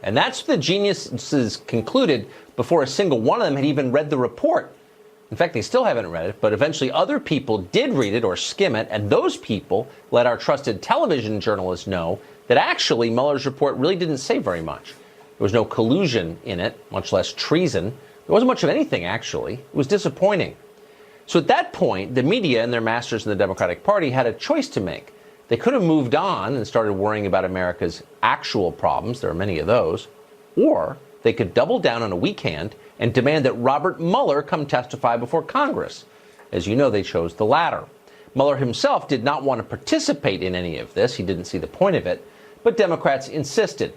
And that's what the geniuses concluded before a single one of them had even read the report. In fact, they still haven't read it, but eventually other people did read it or skim it, and those people let our trusted television journalists know that actually Mueller's report really didn't say very much. There was no collusion in it, much less treason. There wasn't much of anything, actually. It was disappointing. So at that point, the media and their masters in the Democratic Party had a choice to make. They could have moved on and started worrying about America's actual problems. There are many of those. Or they could double down on a weak hand and demand that Robert Mueller come testify before Congress. As you know, they chose the latter. Mueller himself did not want to participate in any of this. He didn't see the point of it. But Democrats insisted.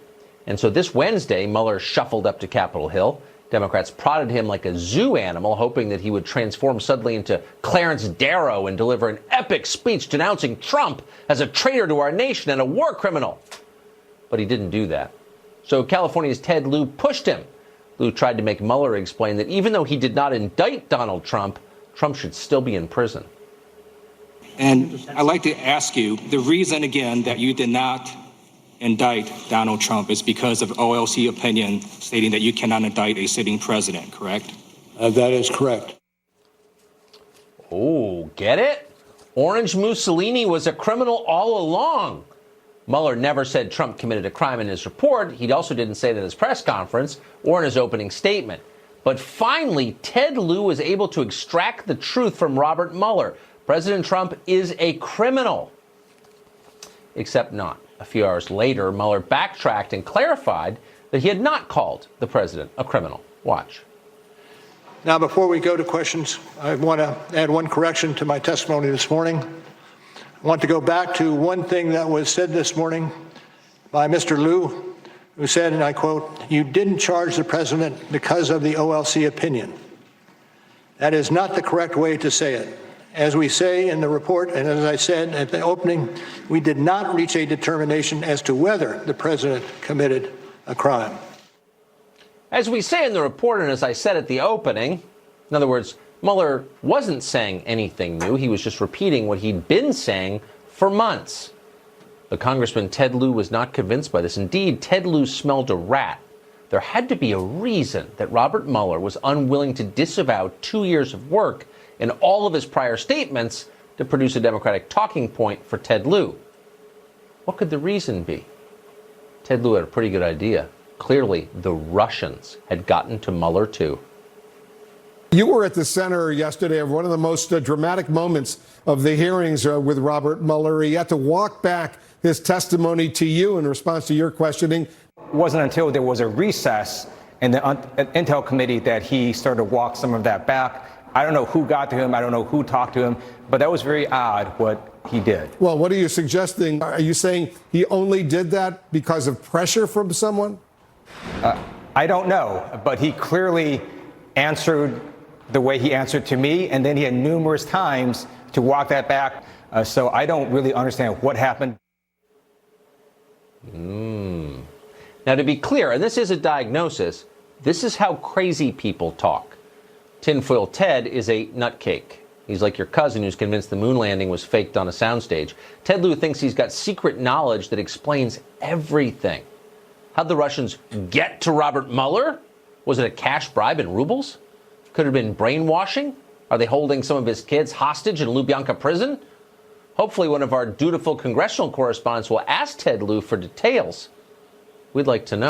And so this Wednesday, Mueller shuffled up to Capitol Hill. Democrats prodded him like a zoo animal, hoping that he would transform suddenly into Clarence Darrow and deliver an epic speech denouncing Trump as a traitor to our nation and a war criminal. But he didn't do that. So California's Ted Lieu pushed him. Lieu tried to make Mueller explain that even though he did not indict Donald Trump, Trump should still be in prison. And I'd like to ask you, the reason, again, that you did not indict Donald Trump is because of OLC opinion stating that you cannot indict a sitting president, correct? That is correct. Oh, get it? Orange Mussolini was a criminal all along. Mueller never said Trump committed a crime in his report. He also didn't say that in his press conference or in his opening statement. But finally, Ted Lieu was able to extract the truth from Robert Mueller. President Trump is a criminal. Except not. A few hours later, Mueller backtracked and clarified that he had not called the president a criminal. Watch. Now, before we go to questions, I want to add one correction to my testimony this morning. I want to go back to one thing that was said this morning by Mr. Lieu, who said, and I quote, "You didn't charge the president because of the OLC opinion." That is not the correct way to say it. As we say in the report, and as I said at the opening, we did not reach a determination as to whether the president committed a crime. As we say in the report, and as I said at the opening, in other words, Mueller wasn't saying anything new. He was just repeating what he'd been saying for months. But Congressman Ted Lieu was not convinced by this. Indeed, Ted Lieu smelled a rat. There had to be a reason that Robert Mueller was unwilling to disavow 2 years of work in all of his prior statements to produce a Democratic talking point for Ted Lieu. What could the reason be? Ted Lieu had a pretty good idea. Clearly, the Russians had gotten to Mueller, too. You were at the center yesterday of one of the most dramatic moments of the hearings with Robert Mueller. He had to walk back his testimony to you in response to your questioning. It wasn't until there was a recess in the Intel committee that he started to walk some of that back. I don't know who got to him. I don't know who talked to him. But that was very odd what he did. Well, what are you suggesting? Are you saying he only did that because of pressure from someone? I don't know. But he clearly answered the way he answered to me, and then he had numerous times to walk that back. So I don't really understand what happened. Now, to be clear, and this is a diagnosis, this is how crazy people talk. Tinfoil Ted is a nutcake. He's like your cousin who's convinced the moon landing was faked on a soundstage. Ted Lieu thinks he's got secret knowledge that explains everything. How'd the Russians get to Robert Mueller? Was it a cash bribe in rubles? Could it have been brainwashing? Are they holding some of his kids hostage in Lubyanka prison? Hopefully one of our dutiful congressional correspondents will ask Ted Lieu for details. We'd like to know.